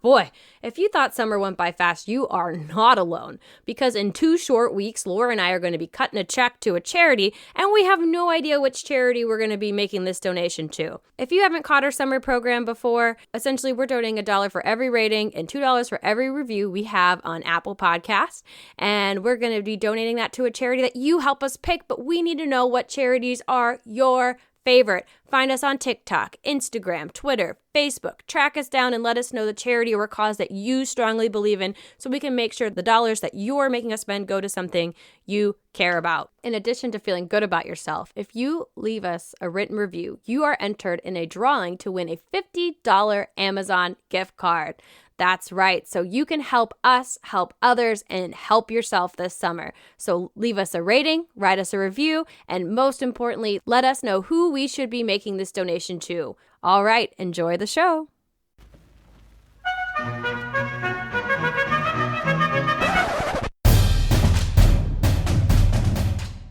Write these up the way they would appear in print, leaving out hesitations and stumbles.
Boy, if you thought summer went by fast, you are not alone. Because in 2 short weeks, Laura and I are going to be cutting a check to a charity, and we have no idea which charity we're going to be making this donation to. If you haven't caught our summer program before, essentially we're donating $1 for every rating and $2 for every review we have on Apple Podcasts. And we're going to be donating that to a charity that you help us pick, but we need to know what charities are your favorite. Find us on TikTok, Instagram, Twitter, Facebook. Track us down and let us know the charity or cause that you strongly believe in so we can make sure the dollars that you're making us spend go to something you care about. In addition to feeling good about yourself, if you leave us a written review, you are entered in a drawing to win a $50 Amazon gift card. That's right. So you can help us, help others, and help yourself this summer. So leave us a rating, write us a review, and most importantly, let us know who we should be making this donation to. All right, enjoy the show.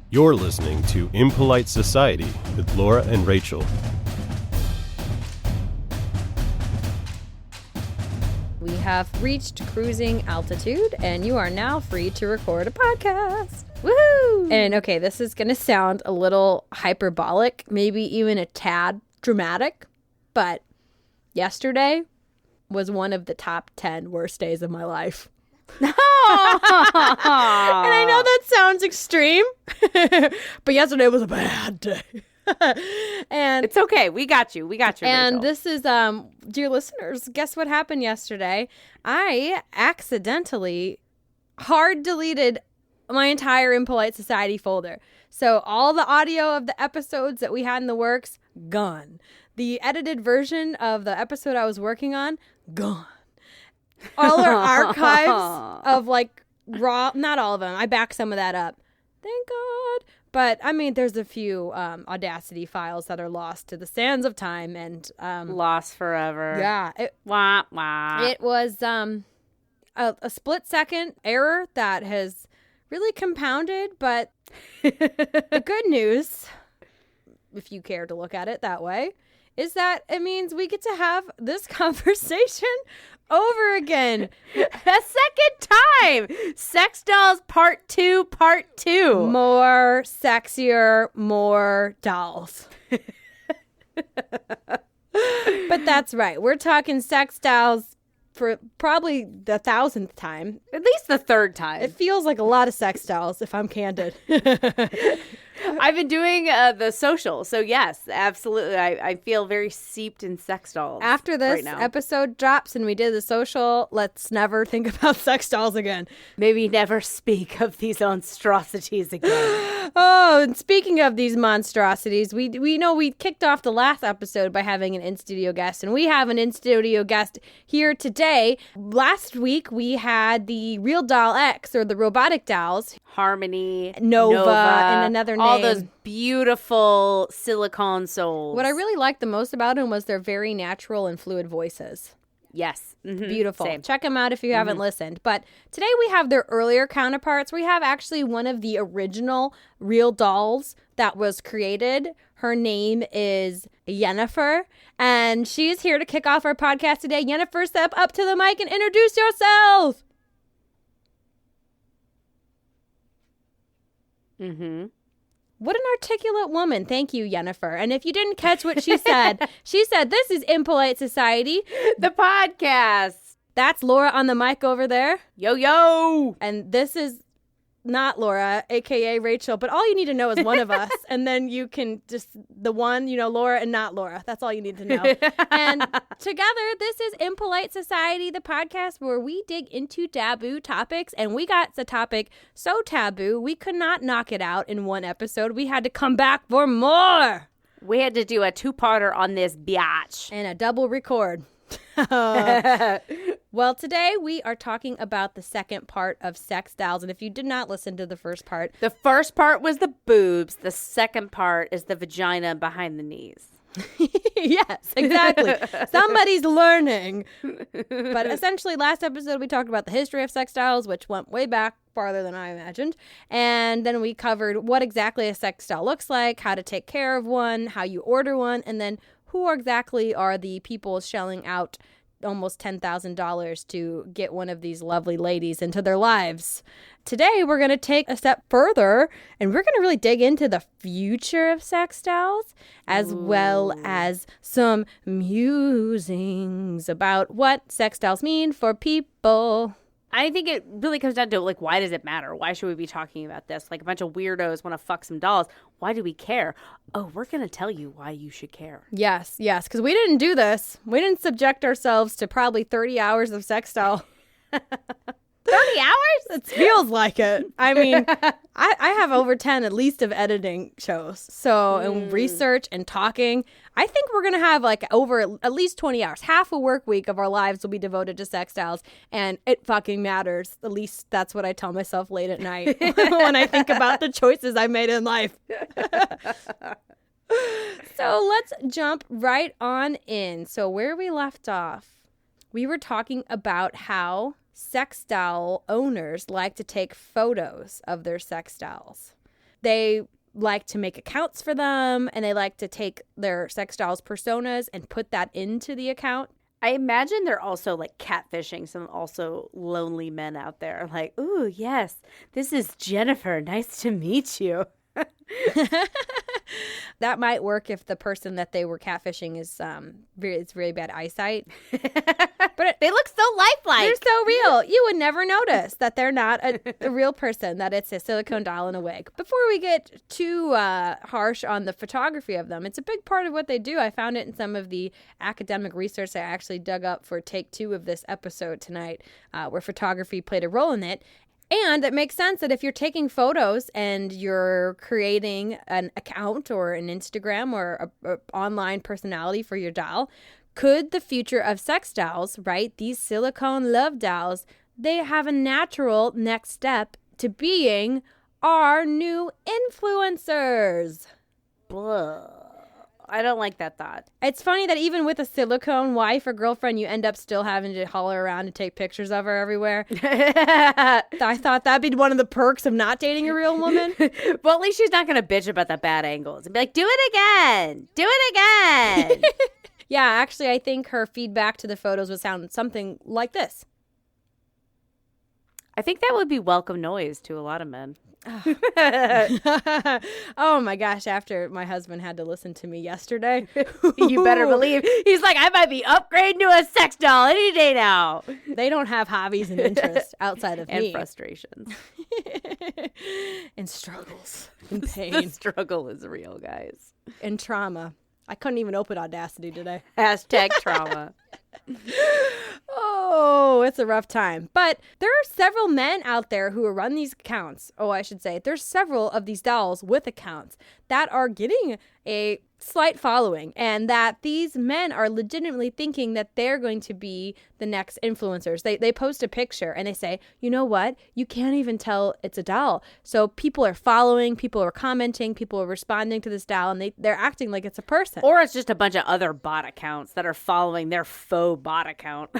You're listening to Impolite Society with Laura and Rachel. We have reached cruising altitude, and you are now free to record a podcast. Woohoo! And okay, this is going to sound a little hyperbolic, maybe even a tad dramatic, but yesterday was one of the top 10 worst days of my life. And I know that sounds extreme, but yesterday was a bad day. And it's okay. We got you. And Rachel. This is, dear listeners, guess what happened yesterday? I accidentally hard deleted my entire Impolite Society folder. So all the audio of the episodes that we had in the works, gone. The edited version of the episode I was working on, gone. All our archives of like raw, not all of them. I backed some of that up. Thank God. But, I mean, there's a few Audacity files that are lost to the sands of time and... lost forever. Yeah. Wah, wah. It was a split-second error that has really compounded, but the good news, if you care to look at it that way, is that it means we get to have this conversation over again. A second time. Sex Dolls Part 2, Part 2. More sexier, more dolls. But that's right. We're talking sex dolls for probably the 1,000th time. At least the 3rd time. It feels like a lot of sex dolls, if I'm candid. I've been doing the social, so yes, absolutely. I feel very seeped in sex dolls. After this right now. episode drops and we did the social, let's never think about sex dolls again. Maybe never speak of these monstrosities again. Oh, and speaking of these monstrosities, we know we kicked off the last episode by having an in-studio guest, and we have an in-studio guest here today. Last week, we had the Real Doll X, or the robotic dolls. Harmony, Nova, and another name. All those beautiful silicone souls. What I really liked the most about them was their very natural and fluid voices. Yes. Mm-hmm. Beautiful. Same. Check them out if you haven't listened. But today we have their earlier counterparts. We have actually one of the original real dolls that was created. Her name is Yennefer, and she's here to kick off our podcast today. Yennefer, step up to the mic and introduce yourself. Mm-hmm. What an articulate woman. Thank you, Yennefer. And if you didn't catch what she said, she said, this is Impolite Society. The podcast. That's Laura on the mic over there. Yo, yo. And this is not Laura, a.k.a. Rachel. But all you need to know is one of us. And then you can just, the one, Laura and not Laura. That's all you need to know. And together, this is Impolite Society, the podcast where we dig into taboo topics. And we got the topic so taboo, we could not knock it out in one episode. We had to come back for more. We had to do a 2-parter on this biatch. And a double record. Well, today we are talking about the second part of Sex Dolls. And if you did not listen to the first part. The first part was the boobs. The second part is the vagina behind the knees. Yes, exactly. Somebody's learning. But essentially, last episode we talked about the history of sex dolls, which went way back farther than I imagined. And then we covered what exactly a sex doll looks like, how to take care of one, how you order one, and then who exactly are the people shelling out almost $10,000 to get one of these lovely ladies into their lives. Today, we're going to take a step further, and we're going to really dig into the future of sex dolls, as well as some musings about what sex dolls mean for people. I think it really comes down to, like, why does it matter? Why should we be talking about this? Like, a bunch of weirdos want to fuck some dolls. Why do we care? Oh, we're going to tell you why you should care. Yes, because we didn't do this. We didn't subject ourselves to probably 30 hours of sex doll. 30 hours? It feels like it. I mean, I have over 10 at least of editing shows. So, and research and talking. I think we're going to have like over at least 20 hours. Half a work week of our lives will be devoted to sex dolls. And it fucking matters. At least that's what I tell myself late at night when I think about the choices I made in life. So let's jump right on in. So where we left off, we were talking about how sex doll owners like to take photos of their sex dolls. They like to make accounts for them, and they like to take their sex dolls' personas and put that into the account. I imagine they're also like catfishing some also lonely men out there. Like, ooh, yes, this is Jennifer. Nice to meet you. That might work if the person that they were catfishing is it's really bad eyesight. But they look so lifelike. They're so real. You would never notice that they're not a real person, that it's a silicone doll in a wig. Before we get too harsh on the photography of them, it's a big part of what they do. I found it in some of the academic research I actually dug up for take 2 of this episode tonight, where photography played a role in it. And it makes sense that if you're taking photos and you're creating an account or an Instagram or a online personality for your doll, could the future of sex dolls, right, these silicone love dolls, they have a natural next step to being our new influencers. Blah. I don't like that thought. It's funny that even with a silicone wife or girlfriend, you end up still having to holler around and take pictures of her everywhere. I thought that'd be one of the perks of not dating a real woman. Well, at least she's not going to bitch about the bad angles and be like, do it again. Do it again. Yeah, actually, I think her feedback to the photos would sound something like this. I think that would be welcome noise to a lot of men. Oh my gosh, after my husband had to listen to me yesterday. You better believe. He's like, I might be upgrading to a sex doll any day now. They don't have hobbies and interests outside of and me. Frustrations. And struggles. And pain. The struggle is real, guys. And trauma. I couldn't even open Audacity today. Hashtag trauma. Oh, it's a rough time. But there are several men out there who run these accounts. Oh, I should say, there's several of these dolls with accounts that are getting a slight following, and that these men are legitimately thinking that they're going to be the next influencers. They post a picture and they say, you know what? You can't even tell it's a doll. So people are following, people are commenting, people are responding to this doll, and they're acting like it's a person. Or it's just a bunch of other bot accounts that are following their faux bot account.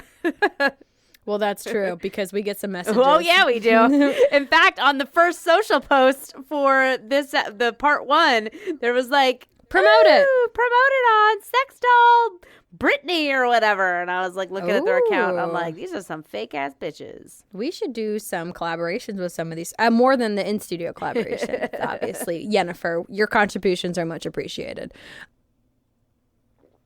Well, that's true, because we get some messages. Oh, yeah, we do. In fact, on the first social post for this, the part 1, there was like, promote it on sex doll Brittany or whatever. And I was like looking at their account, and I'm like, these are some fake ass bitches. We should do some collaborations with some of these, more than the in-studio collaboration, obviously. Jennifer, your contributions are much appreciated.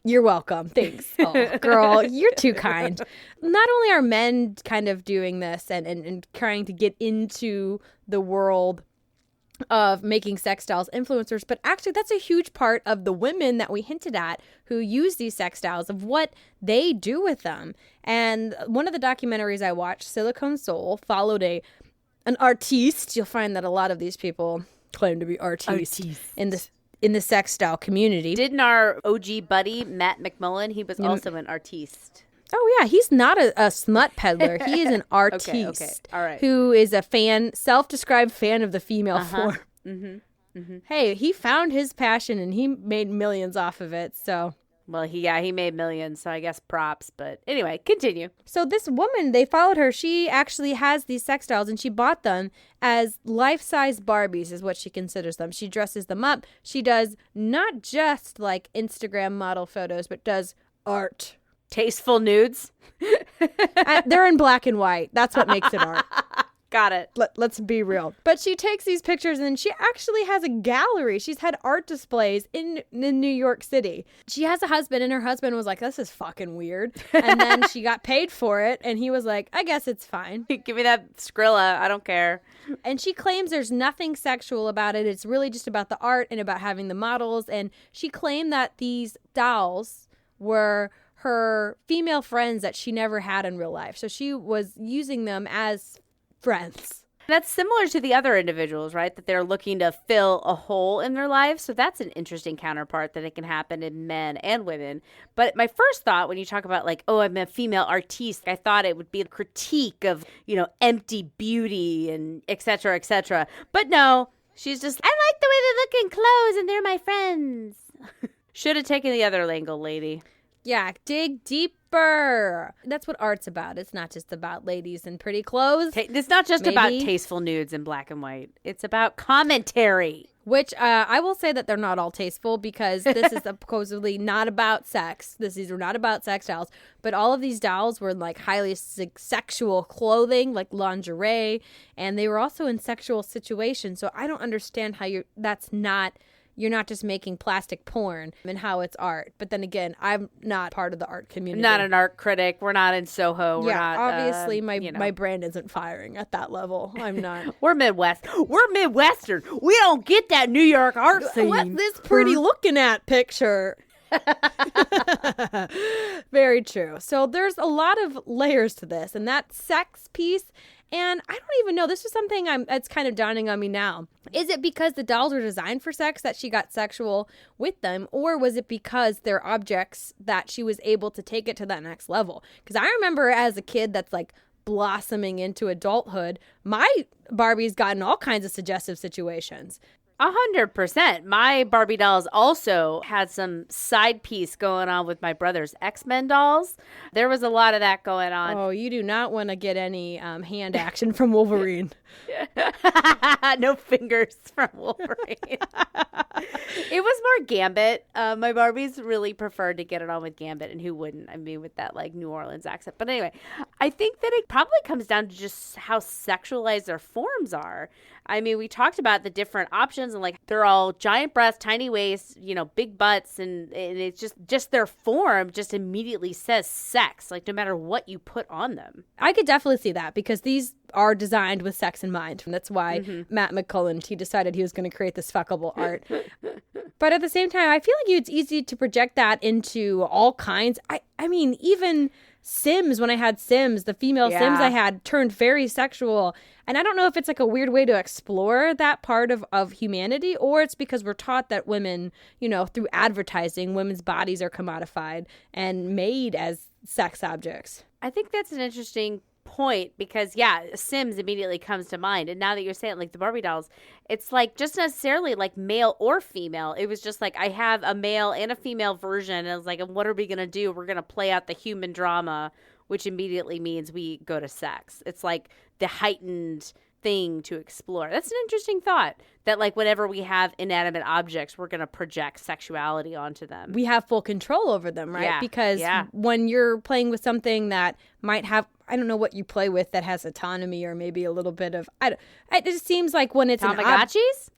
You're welcome. Thanks. Oh, girl, you're too kind. Not only are men kind of doing this and trying to get into the world of making sex dolls influencers, but actually that's a huge part of the women that we hinted at who use these sex dolls, of what they do with them. And one of the documentaries I watched, Silicone Soul, followed an artiste. You'll find that a lot of these people claim to be artistes. In the sex doll community. Didn't our OG buddy, Matt McMullen, he was also an artiste. Oh, yeah. He's not a smut peddler. He is an artiste. Okay. All right. Who is a fan, self-described fan of the female form. Mm-hmm. Mm-hmm. Hey, he found his passion and he made millions off of it, so... Well, he made millions, so I guess props. But anyway, continue. So this woman, they followed her. She actually has these sex dolls, and she bought them as life-size Barbies is what she considers them. She dresses them up. She does not just like Instagram model photos, but does art Tasteful nudes. They're in black and white. That's what makes it art. Got it. Let's be real. But she takes these pictures and she actually has a gallery. She's had art displays in New York City. She has a husband and her husband was like, this is fucking weird. And then she got paid for it and he was like, I guess it's fine. Give me that Skrilla. I don't care. And she claims there's nothing sexual about it. It's really just about the art and about having the models. And she claimed that these dolls were her female friends that she never had in real life. So she was using them as friends. That's similar to the other individuals, right? That they're looking to fill a hole in their life. So that's an interesting counterpart that it can happen in men and women. But my first thought when you talk about like, oh, I'm a female artiste, I thought it would be a critique of, empty beauty and et cetera, et cetera. But no, she's just, I like the way they look in clothes and they're my friends. Should have taken the other angle, lady. Yeah, dig deeper. That's what art's about. It's not just about ladies in pretty clothes. It's not just about tasteful nudes in black and white. It's about commentary. Which I will say that they're not all tasteful because this is supposedly not about sex. These are not about sex dolls. But all of these dolls were like highly sexual clothing, like lingerie. And they were also in sexual situations. So I don't understand how you're not just making plastic porn and how it's art. But then again, I'm not part of the art community. Not an art critic. We're not in Soho. We're not, obviously my brand isn't firing at that level. I'm not. We're Midwest. We're Midwestern. We don't get that New York art scene. What's this pretty looking at picture? Very true. So there's a lot of layers to this, and that sex piece. And I don't even know. This is something that's kind of dawning on me now. Is it because the dolls were designed for sex that she got sexual with them? Or was it because they're objects that she was able to take it to that next level? Because I remember as a kid that's like blossoming into adulthood, my Barbie's got in all kinds of suggestive situations. 100%. My Barbie dolls also had some side piece going on with my brother's X-Men dolls. There was a lot of that going on. Oh, you do not want to get any hand action from Wolverine. No fingers from Wolverine. It was more Gambit. My Barbies really preferred to get it on with Gambit, and who wouldn't? I mean, with that like New Orleans accent. But anyway, I think that it probably comes down to just how sexualized their forms are. I mean, we talked about the different options and like they're all giant breasts, tiny waists, big butts. And it's just their form just immediately says sex, like no matter what you put on them. I could definitely see that because these are designed with sex in mind. And that's why Matt McCullen, he decided he was going to create this fuckable art. But at the same time, I feel like it's easy to project that into all kinds. I mean, even Sims, when I had Sims, the female Sims I had turned very sexual. And I don't know if it's like a weird way to explore that part of humanity, or it's because we're taught that women, through advertising, women's bodies are commodified and made as sex objects. I think that's an interesting point because, Sims immediately comes to mind. And now that you're saying like the Barbie dolls, it's like just necessarily like male or female. It was just like I have a male and a female version. And I was like, and what are we going to do? We're going to play out the human drama, which immediately means we go to sex. It's like the heightened thing to explore. That's an interesting thought that like whenever we have inanimate objects, we're going to project sexuality onto them. We have full control over them, right? Yeah. Because when you're playing with something that might have, I don't know what you play with that has autonomy or maybe a little bit of, it just seems like when it's Tamagotchis?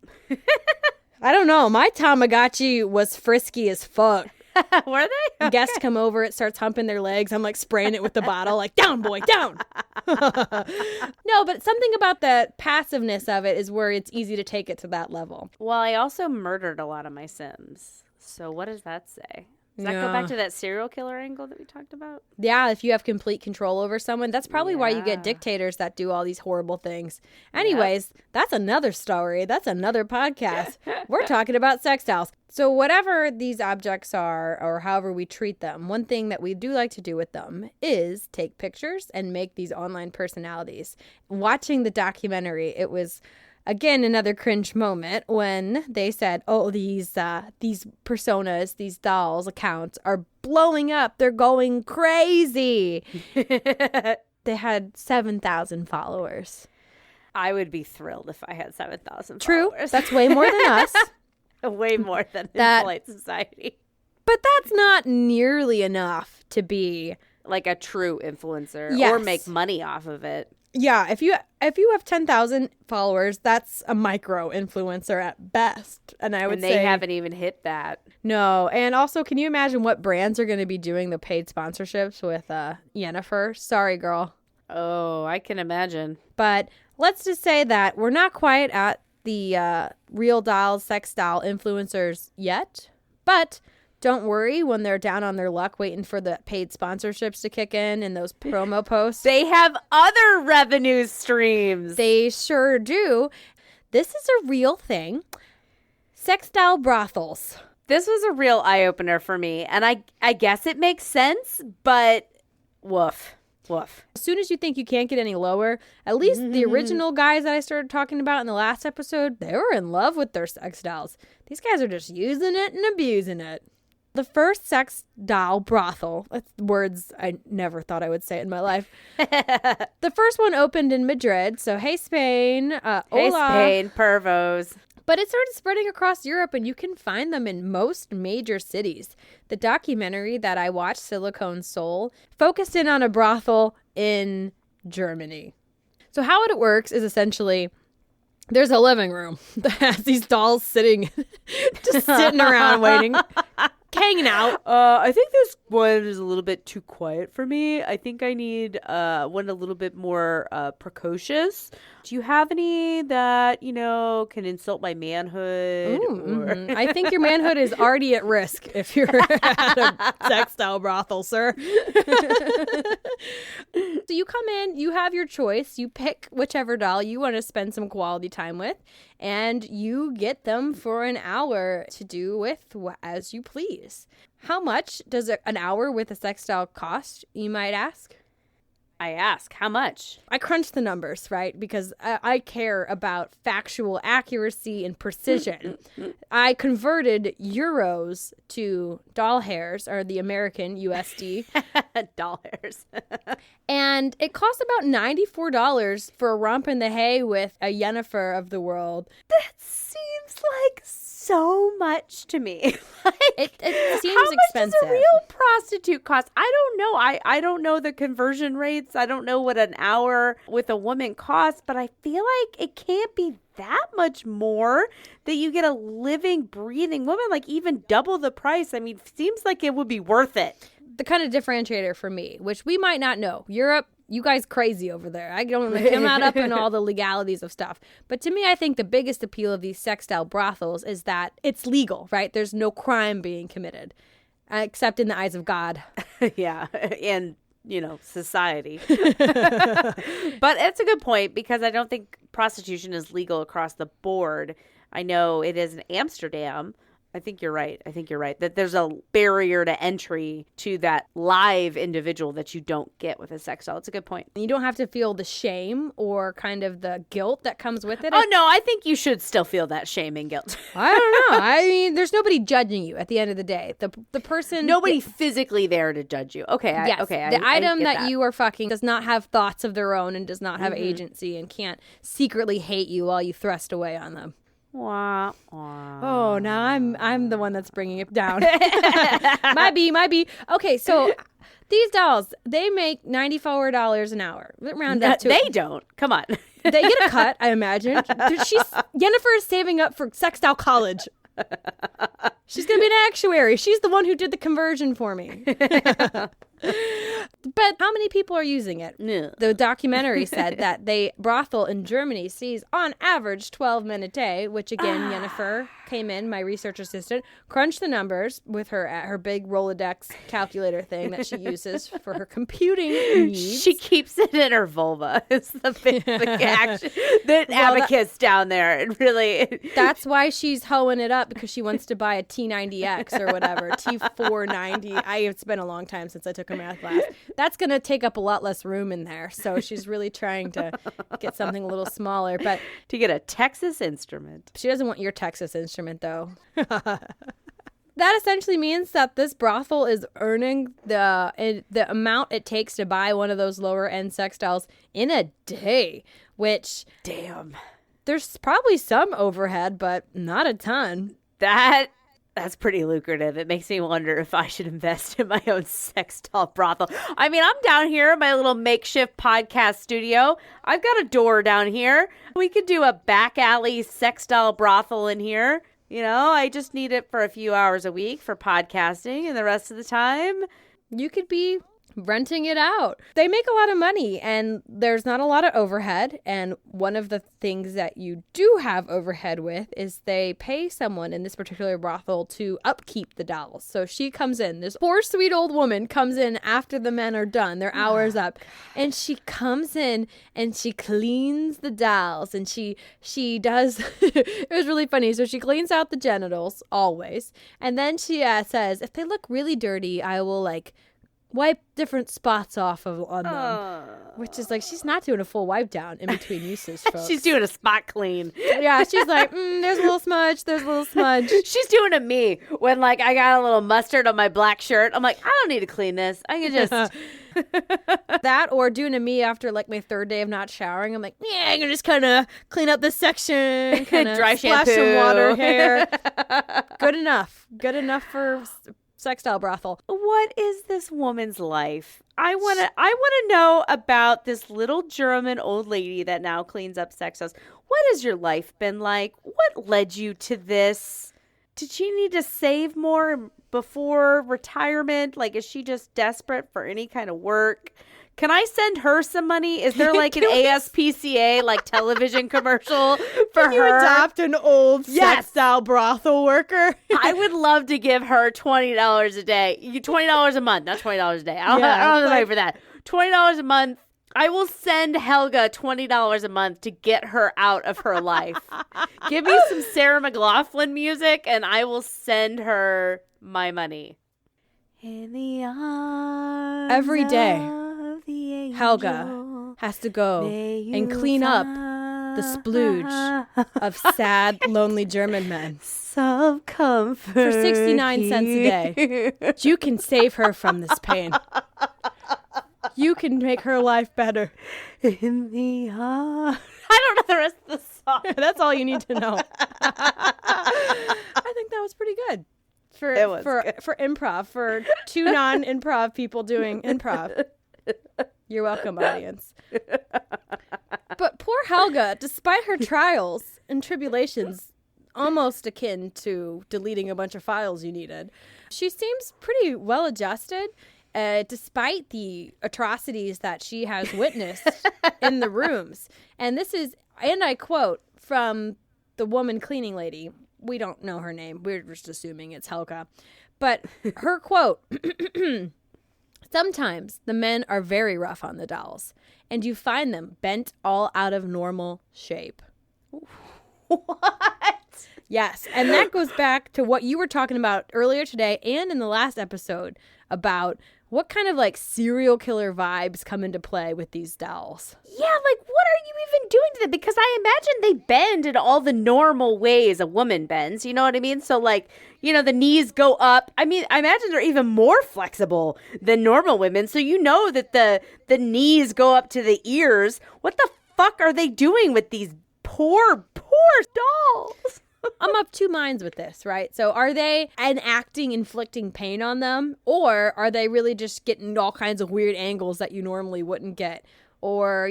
I don't know. My Tamagotchi was frisky as fuck. Were they? Okay. Guests come over, it starts humping their legs. I'm like spraying it with the bottle, like, down, boy, down. No, but something about the passiveness of it is where it's easy to take it to that level. Well, I also murdered a lot of my Sims. So what does that say? Does that go back to that serial killer angle that we talked about? Yeah, if you have complete control over someone, that's probably why you get dictators that do all these horrible things. Anyways, that's another story. That's another podcast. We're talking about sex dolls. So whatever these objects are or however we treat them, one thing that we do like to do with them is take pictures and make these online personalities. Watching the documentary, it was again, another cringe moment when they said, oh, these personas, these dolls accounts are blowing up. They're going crazy. They had 7,000 followers. I would be thrilled if I had 7,000 True. followers. That's way more than us. Way more than Impolite Society. But that's not nearly enough to be like a true influencer Yes. or make money off of it. Yeah, if you have 10,000 followers, that's a micro influencer at best. And I would And they say haven't even hit that. no. And also, can you imagine what brands are going to be doing the paid sponsorships with Yennefer? Sorry, girl. Oh, I can imagine. But let's just say that we're not quite at the real doll, sex doll influencers yet. But don't worry when they're down on their luck waiting for the paid sponsorships to kick in and those promo posts. They have other revenue streams. They sure do. This is a real thing. Sex doll brothels. This was a real eye-opener for me. And I guess it makes sense, but woof. Woof. As soon as you think you can't get any lower, at least the original guys that I started talking about in the last episode, they were in love with their sex dolls. These guys are just using it and abusing it. The first sex doll brothel, that's words I never thought I would say in my life. The first one opened in Madrid, so hey Spain, Hey, hola. Spain, pervos. But it started spreading across Europe, and you can find them in most major cities. The documentary that I watched, Silicone Soul, focused in on a brothel in Germany. So how it works is essentially there's a living room that has these dolls sitting, just sitting around waiting, hanging out. I think this one is a little bit too quiet for me. I think I need one a little bit more precocious. Do you have any that, can insult my manhood? I think your manhood is already at risk if you're at a sex doll brothel, sir. So you come in, you have your choice, you pick whichever doll you want to spend some quality time with, and you get them for an hour to do with as you please. How much does an hour with a sex doll cost, you might ask? I ask, how much? I crunched the numbers, right? Because I care about factual accuracy and precision. I converted euros to doll hairs, or the American USD. Doll hairs. And it cost about $94 for a romp in the hay with a Yennefer of the world. That seems like so much to me. It seems how much expensive. does a real prostitute cost? I don't know. I don't know the conversion rates. I don't know what an hour with a woman costs, but I feel like it can't be that much more that you get a living, breathing woman, like even double the price. I mean, seems like it would be worth it. The kind of differentiator for me, which we might not know. Europe, you guys crazy over there. I'm not up in all the legalities of stuff. But to me, I think the biggest appeal of these sex doll brothels is that it's legal, right? There's no crime being committed, except in the eyes of God. Yeah, and, society. But it's a good point because I don't think prostitution is legal across the board. I know it is in Amsterdam. I think you're right. That there's a barrier to entry to that live individual that you don't get with a sex doll. It's a good point. You don't have to feel the shame or kind of the guilt that comes with it. Oh, no, I think you should still feel that shame and guilt. I don't know. I mean, there's nobody judging you at the end of the day. The person... Nobody physically there to judge you. Okay. Yes. The item that you are fucking does not have thoughts of their own and does not have agency and can't secretly hate you while you thrust away on them. Wah, wah. Oh, now I'm the one that's bringing it down. Might be. Okay, so these dolls, they make $94 an hour. Round up to They don't. Come on. They get a cut, I imagine. Yennefer is saving up for sex doll college. She's going to be an actuary. She's the one who did the conversion for me. But how many people are using it? Yeah. The documentary said that brothel in Germany sees on average 12 men a day, which again, Yennefer came in, my research assistant, crunched the numbers with her big Rolodex calculator thing that she uses for her computing needs. She keeps it in her vulva. It's the big action. The abacus down there. It really... That's why she's hoeing it up, because she wants to buy a T90X or whatever, T490. It's been a long time since I took a math class. That's going to take up a lot less room in there. So she's really trying to get something a little smaller. But to get a Texas Instrument. She doesn't want your Texas Instrument, though. That essentially means that this brothel is earning the amount it takes to buy one of those lower end sex dolls in a day, which... Damn. There's probably some overhead, but not a ton. That That's pretty lucrative. It makes me wonder if I should invest in my own sex doll brothel. I mean, I'm down here in my little makeshift podcast studio. I've got a door down here. We could do a back alley sex doll brothel in here. You know, I just need it for a few hours a week for podcasting, and the rest of the time, you could be renting it out. They make a lot of money, and there's not a lot of overhead. And one of the things that you do have overhead with is they pay someone in this particular brothel to upkeep the dolls. So she comes in, this poor sweet old woman comes in after the men are done, their hour's up, and she comes in and she cleans the dolls, and she does it was really funny. So she cleans out the genitals always, and then she says, if they look really dirty, I will wipe different spots off on them, which is she's not doing a full wipe down in between uses, folks. She's doing a spot clean. Yeah, she's like, there's a little smudge, She's doing a me when I got a little mustard on my black shirt. I'm like, I don't need to clean this. I can just that, or doing a me after my third day of not showering. I'm like, yeah, I'm gonna just kind of clean up this section, kind of dry splash shampoo, some water here. Good enough for sex doll brothel. What is this woman's life? I want to know about this little German old lady that now cleans up sex dolls. What has your life been like? What led you to this? Did she need to save more before retirement? Is she just desperate for any kind of work? Can I send her some money? Is there an ASPCA television commercial for Can you her? adopt an old sex doll brothel worker? I would love to give her $20 a day. $20 a month, not $20 a day. I don't have the money for that. $20 a month. I will send Helga $20 a month to get her out of her life. Give me some Sarah McLachlan music, and I will send her my money. In the arms Every day, of the angel, Helga has to go and clean up the splooge of sad, lonely German men. Some comfort For 69 cents a day. You can save her from this pain. You can make her life better. In the arms. I don't know the rest of the song. That's all you need to know. I think that was pretty good. For improv, for two non-improv people doing improv. You're welcome, audience. But poor Helga, despite her trials and tribulations, almost akin to deleting a bunch of files you needed, she seems pretty well adjusted, despite the atrocities that she has witnessed in the rooms. And this is, and I quote from the woman cleaning lady. We don't know her name. We're just assuming it's Helga. But her quote, sometimes the men are very rough on the dolls, and you find them bent all out of normal shape. What? Yes. And that goes back to what you were talking about earlier today and in the last episode about what kind of serial killer vibes come into play with these dolls. Yeah, what are you even doing to them? Because I imagine they bend in all the normal ways a woman bends. You know what I mean? So the knees go up. I mean, I imagine they're even more flexible than normal women. So that the knees go up to the ears. What the fuck are they doing with these poor dolls? I'm of two minds with this, right? So are they inflicting pain on them? Or are they really just getting all kinds of weird angles that you normally wouldn't get? Or,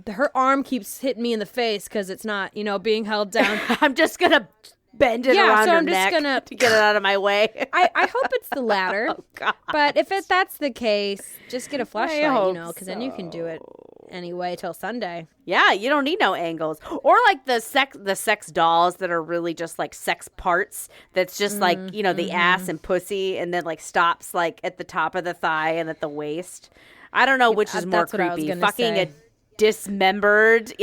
her arm keeps hitting me in the face because it's not, being held down. I'm just going to bend it around her neck to get it out of my way. I hope it's the latter. Oh, God. But if that's the case, just get a fleshlight, because so. then you can do it anyway till Sunday. Yeah, you don't need no angles. Or the sex dolls that are really just sex parts. That's just the ass and pussy, and then stops at the top of the thigh and at the waist. I don't know which is more creepy. Fucking a dismembered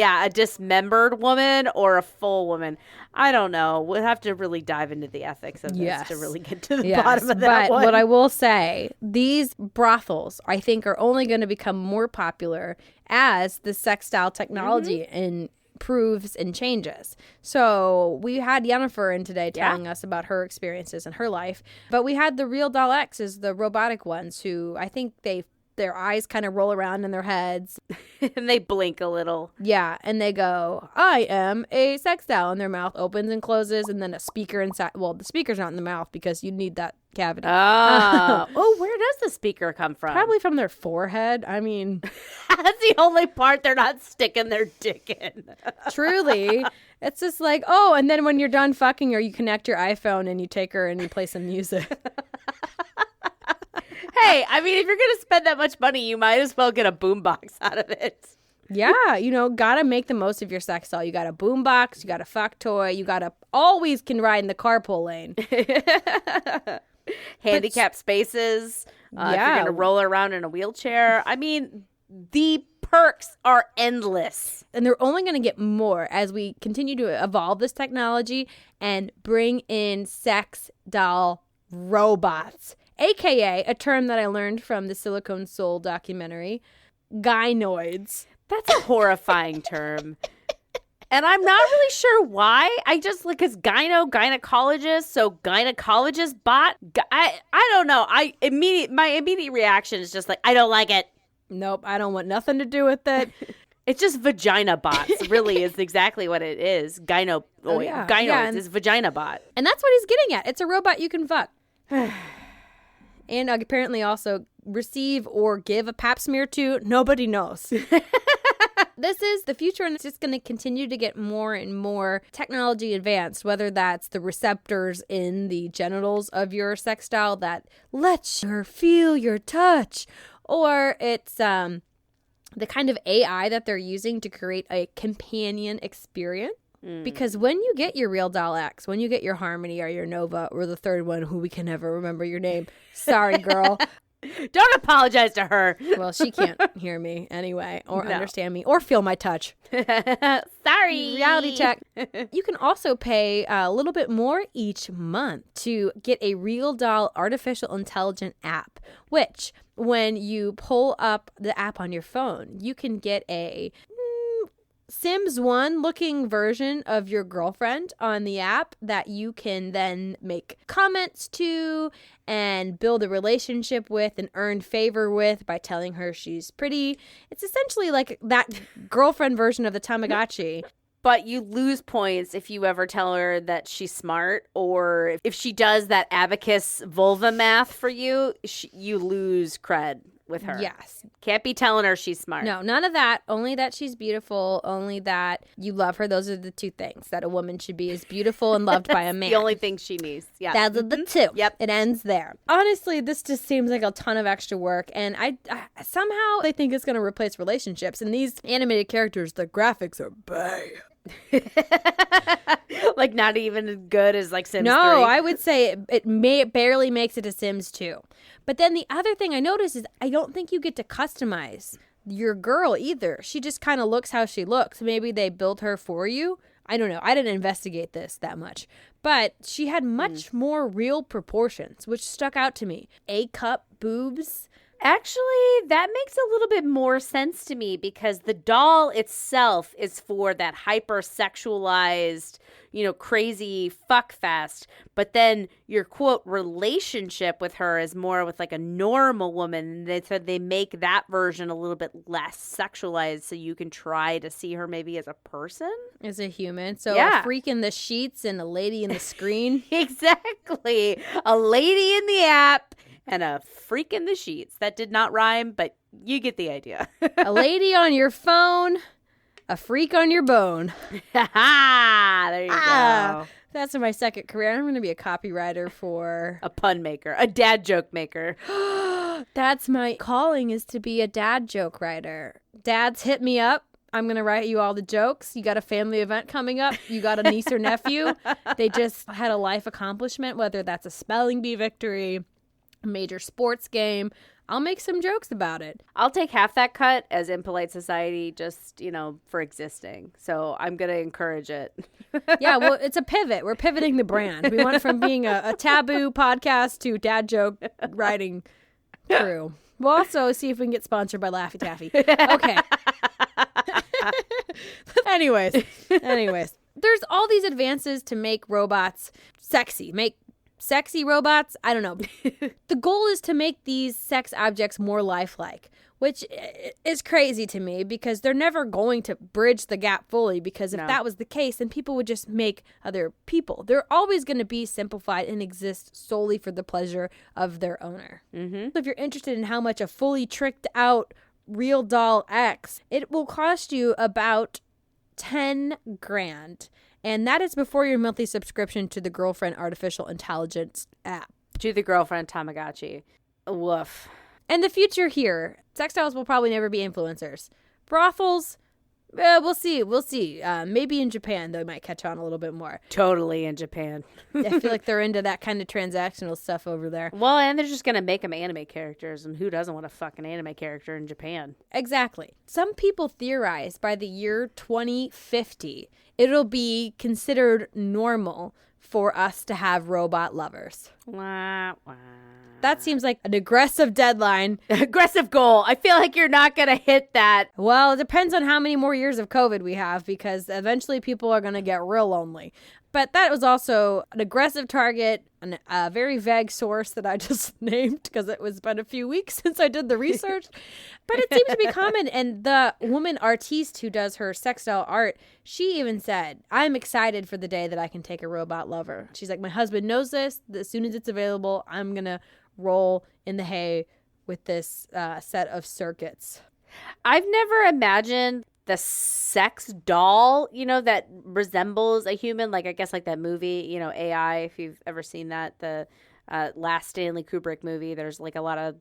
woman or a full woman. I don't know. We'll have to really dive into the ethics of this to really get to the bottom of that one. But what I will say, these brothels, I think, are only going to become more popular as the sex doll technology improves and changes. So we had Yennefer in today telling us about her experiences and her life. But we had the Real Doll X, is the robotic ones, who I think they their eyes kind of roll around in their heads. And they blink a little. Yeah, and they go, I am a sex doll. And their mouth opens and closes, and then a speaker inside. Well, the speaker's not in the mouth because you need that cavity. Oh, where does the speaker come from? Probably from their forehead. I mean, that's the only part they're not sticking their dick in. truly. It's just like, oh, and then when you're done fucking her, you connect your iPhone and you take her and you play some music. Hey, I mean, if you're going to spend that much money, you might as well get a boombox out of it. Yeah, you know, gotta make the most of your sex doll. You got a boombox, you got a fuck toy, you gotta always can ride in the carpool lane. Handicapped spaces. If you're going to roll around in a wheelchair. I mean, the perks are endless. And they're only going to get more as we continue to evolve this technology and bring in sex doll robots, aka a term that I learned from the Silicone Soul documentary, gynoids. That's a horrifying term. And I'm not really sure why. I just like, because gynecologist, so gynecologist bot. I don't know. My immediate reaction is just like, I don't like it. Nope, I don't want nothing to do with it. It's just vagina bots, really, is exactly what it is. Gynoids is vagina bot. And that's what he's getting at. It's a robot you can fuck. And apparently also receive or give a pap smear to. Nobody knows. This is the future, and it's just going to continue to get more and more technology advanced, whether that's the receptors in the genitals of your sex doll that lets her feel your touch, or it's the kind of AI that they're using to create a companion experience. Because when you get your Real Doll X, when you get your Harmony or your Nova or the third one who we can never remember your name, sorry, girl. Don't apologize to her. Well, she can't hear me anyway or understand me or feel my touch. Sorry. Reality check. You can also pay a little bit more each month to get a Real Doll artificial intelligent app, which when you pull up the app on your phone, you can get a Sims 1 looking version of your girlfriend on the app that you can then make comments to and build a relationship with and earn favor with by telling her she's pretty. It's essentially like that girlfriend version of the Tamagotchi. But you lose points if you ever tell her that she's smart, or if she does that abacus vulva math for you, you lose cred with her. Yes. Can't be telling her she's smart. No, none of that. Only that she's beautiful. Only that you love her. Those are the two things that a woman should be, is beautiful and loved by a man. The only thing she needs. Yeah. Those are the two. Yep. It ends there. Honestly, this just seems like a ton of extra work. And I somehow they think it's going to replace relationships. And these animated characters, the graphics are bad. Like not even as good as like Sims 3. No, I would say it barely makes it to Sims 2. But then the other thing I noticed is I don't think you get to customize your girl either. She just kind of looks how she looks. Maybe they built her for you. I don't know. I didn't investigate this that much. But she had much more real proportions, which stuck out to me. A-cup boobs. Actually, that makes a little bit more sense to me because the doll itself is for that hypersexualized, crazy fuck fest. But then your quote relationship with her is more with like a normal woman. They said they make that version a little bit less sexualized so you can try to see her maybe as a person. As a human. So yeah. A freak in the sheets and a lady in the screen. Exactly. A lady in the app. And a freak in the sheets. That did not rhyme, but you get the idea. A lady on your phone, a freak on your bone. There you go. That's my second career. I'm going to be a copywriter for... A pun maker. A dad joke maker. That's my calling, is to be a dad joke writer. Dads, hit me up. I'm going to write you all the jokes. You got a family event coming up. You got a niece or nephew. They just had a life accomplishment, whether that's a spelling bee victory, major sports game. I'll make some jokes about it. I'll take half that cut as Impolite Society just, for existing. So I'm going to encourage it. Yeah, well, it's a pivot. We're pivoting the brand. We went from being a taboo podcast to dad joke writing crew. We'll also see if we can get sponsored by Laffy Taffy. Okay. Anyways. There's all these advances to make robots sexy, make sexy robots. I don't know. The goal is to make these sex objects more lifelike, which is crazy to me because they're never going to bridge the gap fully, because if that was the case, then people would just make other people. They're always going to be simplified and exist solely for the pleasure of their owner. So if you're interested in how much a fully tricked out Real Doll X, it will cost you about $10,000. And that is before your monthly subscription to the Girlfriend Artificial Intelligence app. To the Girlfriend Tamagotchi. Woof. And the future here. Sex dolls will probably never be influencers. Brothels, we'll see. Maybe in Japan, they might catch on a little bit more. Totally in Japan. I feel like they're into that kind of transactional stuff over there. Well, and they're just going to make them anime characters. And who doesn't want a fucking anime character in Japan? Exactly. Some people theorize by the year 2050, it'll be considered normal for us to have robot lovers. Wah, wah. That seems like an aggressive deadline. Aggressive goal. I feel like you're not going to hit that. Well, it depends on how many more years of COVID we have, because eventually people are going to get real lonely. But that was also an aggressive target, a very vague source that I just named because it was been a few weeks since I did the research. But it seems to be common. And the woman artiste who does her sex doll art, she even said, I'm excited for the day that I can take a robot lover. She's like, my husband knows this. As soon as it's available, I'm going to roll in the hay with this set of circuits. I've never imagined the sex doll, that resembles a human. Like, I guess like that movie, AI, if you've ever seen that, the last Stanley Kubrick movie, there's like a lot of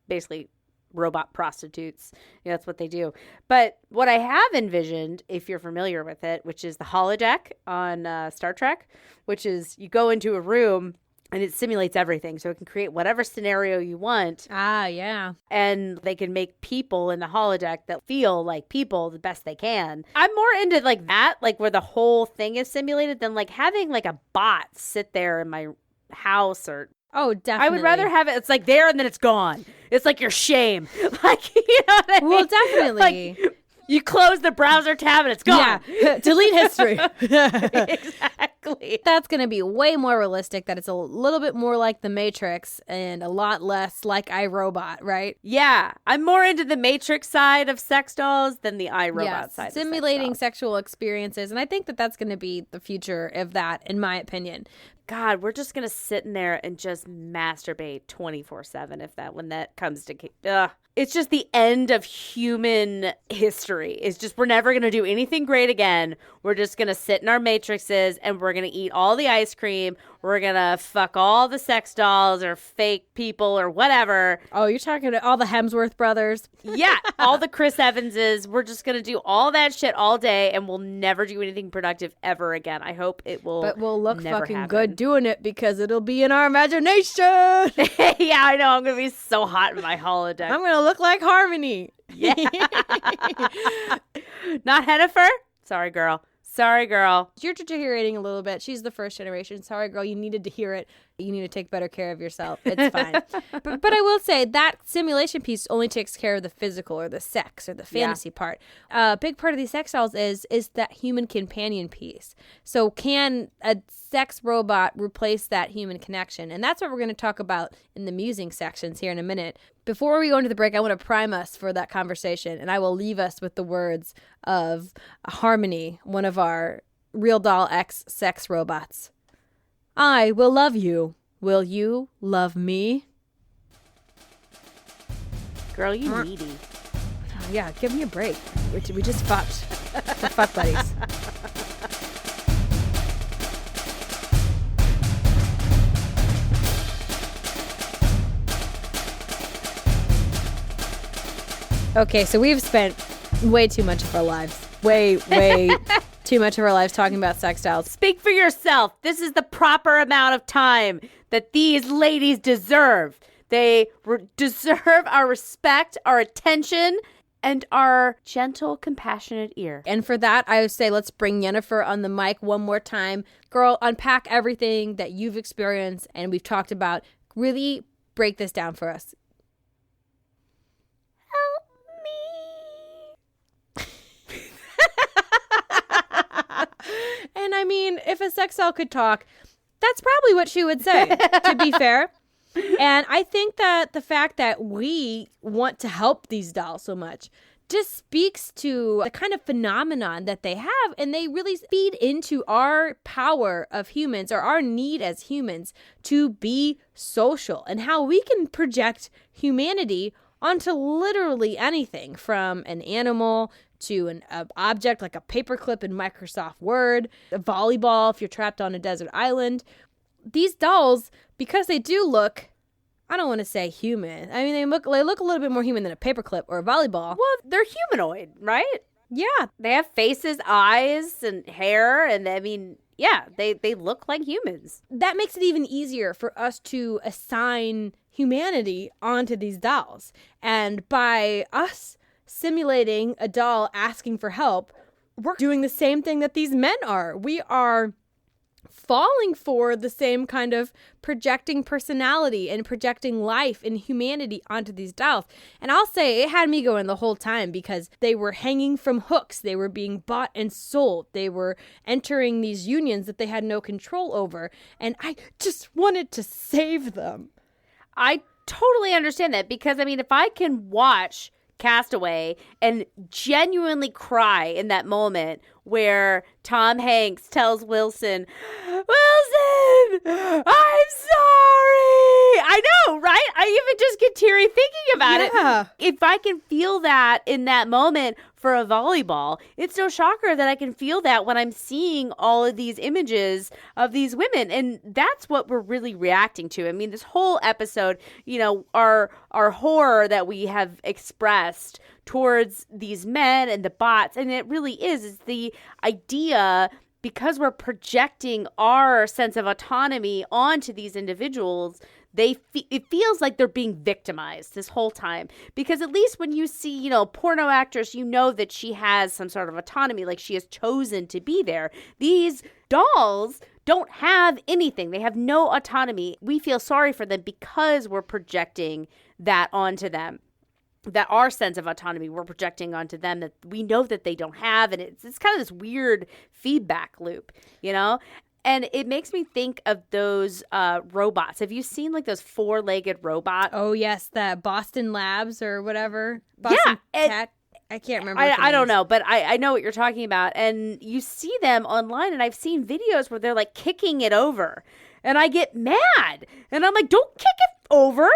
basically robot prostitutes. That's what they do. But what I have envisioned, if you're familiar with it, which is the holodeck on Star Trek, which is you go into a room and it simulates everything. So it can create whatever scenario you want. Ah, yeah. And they can make people in the holodeck that feel like people the best they can. I'm more into like that, like where the whole thing is simulated, than like having like a bot sit there in my house or... Oh, definitely. I would rather have it, it's like there and then it's gone. It's like your shame. Like, you know what I mean? Well, definitely. Like, you close the browser tab and it's gone. Yeah. Delete history. Exactly. That's going to be way more realistic, that it's a little bit more like The Matrix and a lot less like iRobot, right? Yeah. I'm more into the Matrix side of sex dolls than the iRobot side. Simulating of sex dolls. sexual experiences. And I think that that's going to be the future of that, in my opinion. God, we're just going to sit in there and just masturbate 24/7 when that comes to... It's just the end of human history. It's just, we're never going to do anything great again. We're just going to sit in our matrices and we're going to eat all the ice cream. We're going to fuck all the sex dolls or fake people or whatever. Oh, you're talking to all the Hemsworth brothers? Yeah, all the Chris Evanses. We're just going to do all that shit all day and we'll never do anything productive ever again. I hope it will. But we'll look fucking happen. Good doing it because it'll be in our imagination. Yeah, I know. I'm going to be so hot in my holodeck. I'm going to look like Harmony. Yeah. Not Hennifer? Sorry, girl. You're deteriorating a little bit. She's the first generation. Sorry, girl. You needed to hear it. You need to take better care of yourself. It's fine. but I will say that simulation piece only takes care of the physical or the sex or the fantasy part. A big part of these sex dolls is that human companion piece. So can a sex robot replace that human connection? And that's what we're going to talk about in the musing sections here in a minute. Before we go into the break, I want to prime us for that conversation, and I will leave us with the words of Harmony, one of our Real Doll X sex robots. I will love you. Will you love me? Girl, you needy. Oh, yeah, give me a break. We just fucked. We're fuck buddies. Okay, so we've spent way too much of our lives. Way too much of our lives talking about sex dolls. Speak for yourself. This is the proper amount of time that these ladies deserve. They deserve our respect, our attention, and our gentle, compassionate ear. And for that, I would say let's bring Yennefer on the mic one more time. Girl, unpack everything that you've experienced and we've talked about. Really break this down for us. And I mean, if a sex doll could talk, That's probably what she would say, to be fair. And I think that the fact that we want to help these dolls so much just speaks to the kind of phenomenon that they have, and they really feed into our power of humans, or our need as humans to be social, and how we can project humanity onto literally anything, from an animal to an object like a paperclip in Microsoft Word, a volleyball if you're trapped on a desert island. These dolls, because they do look, I don't want to say human. I mean, they look a little bit more human than a paperclip or a volleyball. Well, they're humanoid, right? Yeah. They have faces, eyes, and hair, and I mean, yeah, they look like humans. That makes it even easier for us to assign humanity onto these dolls. And by us simulating a doll asking for help, we're doing the same thing that these men are. We are falling for the same kind of projecting personality and projecting life and humanity onto these dolls. And I'll say it had me going the whole time, because they were hanging from hooks. They were being bought and sold. They were entering these unions that they had no control over. And I just wanted to save them. I totally understand that, because, I mean, if I can watch Castaway and genuinely cry in that moment where Tom Hanks tells Wilson, I'm sorry. I know, right? I even just get teary thinking about it. If I can feel that in that moment for a volleyball, it's no shocker that I can feel that when I'm seeing all of these images of these women. And that's what we're really reacting to. I mean, this whole episode, you know, our horror that we have expressed towards these men and the bots, and it really is the idea, because we're projecting our sense of autonomy onto these individuals, it feels like they're being victimized this whole time. Because at least when you see, you know, a porno actress, you know that she has some sort of autonomy, like she has chosen to be there. These dolls don't have anything. They have no autonomy. We feel sorry for them because we're projecting that onto them. That our sense of autonomy we're projecting onto them that we know that they don't have. And it's kind of this weird feedback loop, you know? And it makes me think of those robots. Have you seen like those 4-legged robots? Oh, yes. The Boston Labs or whatever. Boston Cat. I can't remember. I don't know, but I know what you're talking about. And you see them online, and I've seen videos where they're like kicking it over. And I get mad. And I'm like, don't kick it over.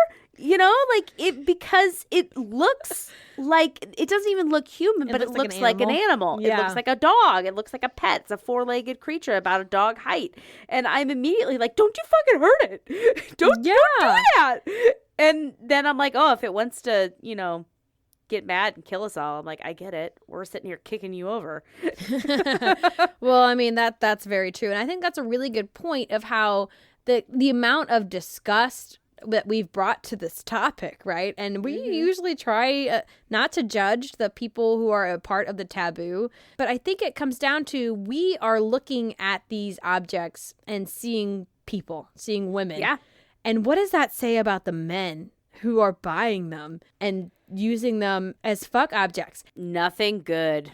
You know, like it, because it looks like, it doesn't even look human, but it looks like an animal. Yeah. It looks like a dog. It looks like a pet. It's a 4-legged creature about a dog height. And I'm immediately like, don't you fucking hurt it. Don't do that. And then I'm like, oh, if it wants to, you know, get mad and kill us all, I'm like, I get it. We're sitting here kicking you over. Well, I mean, that's very true. And I think that's a really good point of how the amount of disgust that we've brought to this topic, right? And we usually try not to judge the people who are a part of the taboo, but I think it comes down to we are looking at these objects and seeing people, seeing women. Yeah. And what does that say about the men who are buying them and using them as fuck objects? Nothing good.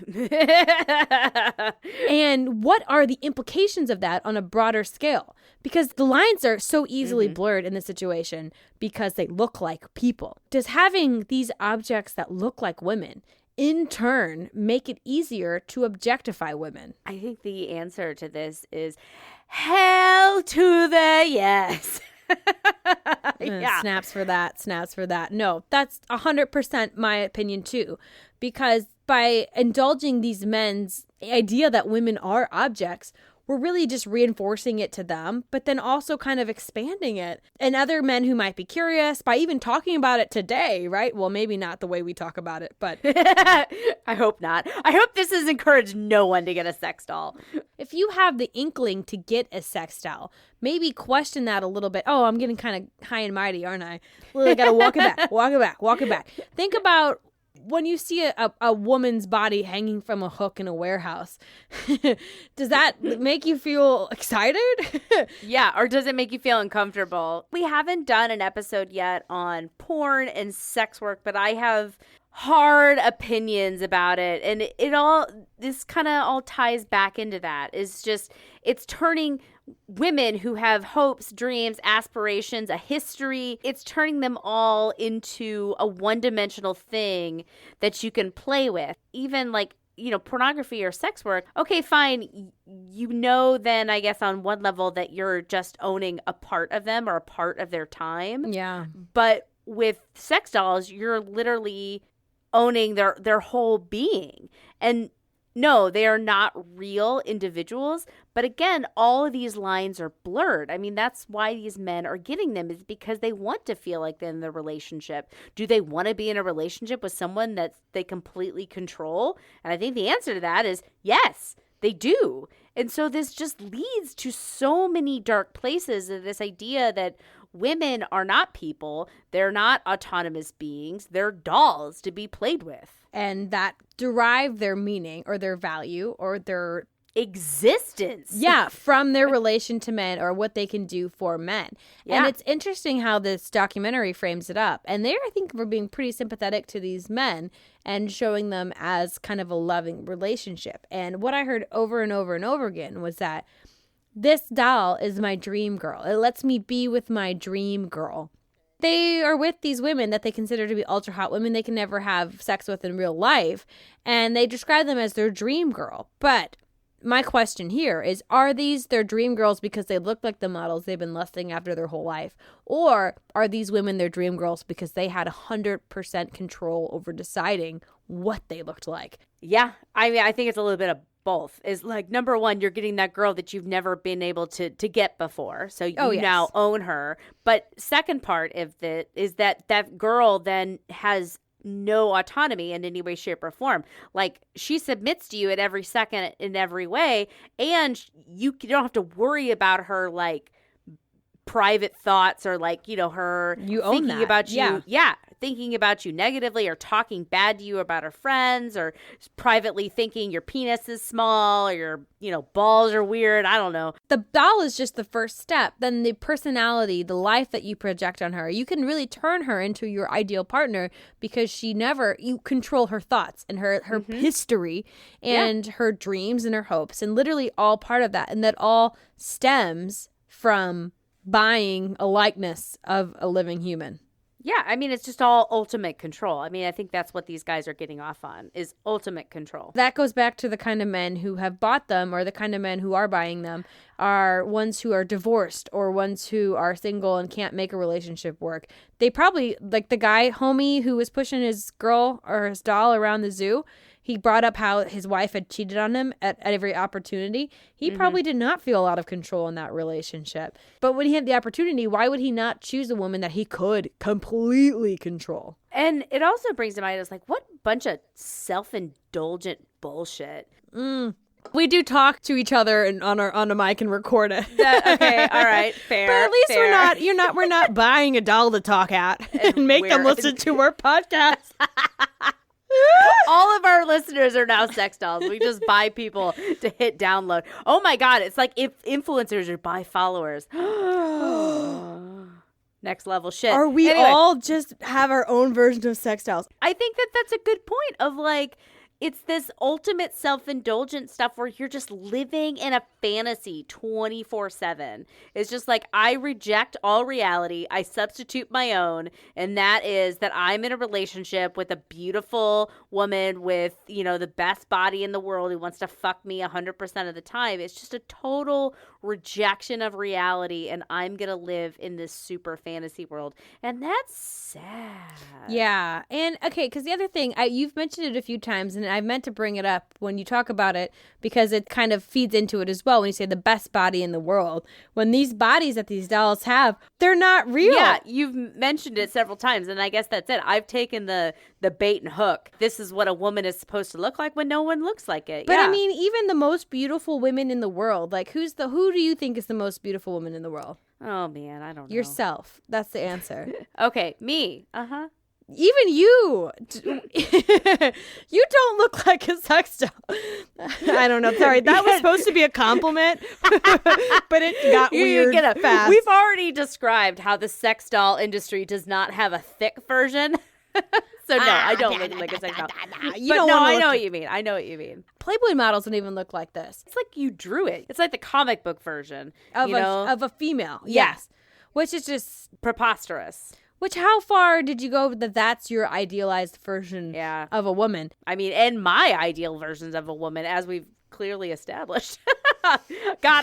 And what are the implications of that on a broader scale? Because the lines are so easily blurred in this situation because they look like people. Does having these objects that look like women in turn make it easier to objectify women? I think the answer to this is hell to the yes. Yeah. Snaps for that. No, that's 100% my opinion too. Because by indulging these men's idea that women are objects, we're really just reinforcing it to them, but then also kind of expanding it. And other men who might be curious, by even talking about it today, right? Well, maybe not the way we talk about it, but I hope not. I hope this has encouraged no one to get a sex doll. If you have the inkling to get a sex doll, maybe question that a little bit. Oh, I'm getting kind of high and mighty, aren't I? Well, I got to walk it back. Think about when you see a woman's body hanging from a hook in a warehouse. Does that make you feel excited? Yeah, or does it make you feel uncomfortable? We haven't done an episode yet on porn and sex work, but I have hard opinions about it, and this kind of all ties back into that. It's turning women who have hopes, dreams, aspirations, a history, it's turning them all into a one-dimensional thing that you can play with. Even like, pornography or sex work. Okay, fine. Then I guess on one level that you're just owning a part of them or a part of their time. Yeah. But with sex dolls, you're literally owning their whole being. And no, they are not real individuals. But again, all of these lines are blurred. I mean, that's why these men are getting them, is because they want to feel like they're in the relationship. Do they want to be in a relationship with someone that they completely control? And I think the answer to that is yes, they do. And so this just leads to so many dark places of this idea that women are not people. They're not autonomous beings. They're dolls to be played with. And that derive their meaning or their value or their existence. Yeah, from their relation to men or what they can do for men. Yeah. And it's interesting how this documentary frames it up. And I think, were being pretty sympathetic to these men and showing them as kind of a loving relationship. And what I heard over and over and over again was that this doll is my dream girl. It lets me be with my dream girl. They are with these women that they consider to be ultra hot women they can never have sex with in real life. And they describe them as their dream girl. But my question here is, are these their dream girls because they look like the models they've been lusting after their whole life? Or are these women their dream girls because they had 100% control over deciding what they looked like? Yeah. I mean, I think it's a little bit of both. Is like, number one, you're getting that girl that you've never been able to get before. So you now own her. But second part of it is that girl then has no autonomy in any way, shape, or form. Like, she submits to you at every second in every way, and you don't have to worry about her like private thoughts or like, her thinking about you. Yeah. Thinking about you negatively or talking bad to you about her friends or privately thinking your penis is small or your, balls are weird. I don't know. The doll is just the first step. Then the personality, the life that you project on her, you can really turn her into your ideal partner because you control her thoughts and her history and her dreams and her hopes and literally all part of that. And that all stems from buying a likeness of a living human. Yeah, I mean, it's just all ultimate control. I mean, I think that's what these guys are getting off on, is ultimate control. That goes back to the kind of men who have bought them, or the kind of men who are buying them are ones who are divorced or ones who are single and can't make a relationship work. They probably, like the guy, homie, who was pushing his girl or his doll around the zoo, he brought up how his wife had cheated on him at every opportunity. He probably did not feel a lot of control in that relationship. But when he had the opportunity, why would he not choose a woman that he could completely control? And it also brings to mind, it's like, what bunch of self-indulgent bullshit. We do talk to each other and on a mic and record it. Okay, all right, fair. But at least fair. we're not buying a doll to talk at and make them listen to our podcast. All of our listeners are now sex dolls. We just buy people to hit download. Oh my God, it's like if influencers are buy followers. Next level shit. Are we all just have our own version of sex dolls? I think that's a good point of like, it's this ultimate self-indulgent stuff where you're just living in a fantasy 24/7. It's just like, I reject all reality. I substitute my own. And that is that I'm in a relationship with a beautiful woman with, the best body in the world who wants to fuck me 100% of the time. It's just a total rejection of reality. And I'm going to live in this super fantasy world. And that's sad. Yeah. And okay, because the other thing, you've mentioned it a few times, and I meant to bring it up when you talk about it because it kind of feeds into it as well when you say the best body in the world. When these bodies that these dolls have, they're not real. Yeah, you've mentioned it several times, and I guess that's it. I've taken the bait and hook. This is what a woman is supposed to look like when no one looks like it. But I mean, even the most beautiful women in the world, like who do you think is the most beautiful woman in the world? Oh man, I don't know. Yourself. That's the answer. Okay, me. Uh-huh. Even you. You don't look like a sex doll. I don't know. Sorry, that was supposed to be a compliment, but it got weird fast. We've already described how the sex doll industry does not have a thick version. So no, I don't look like a sex doll. You But don't no, wanna I look know like- what you mean. I know what you mean. Playboy models don't even look like this. It's like you drew it. It's like the comic book version Of you know? of a female. Yeah. Yes. Which is just Preposterous. Which, how far did you go that that's your idealized version Yeah. of a woman? I mean, and my ideal versions of a woman, as we've clearly established. God,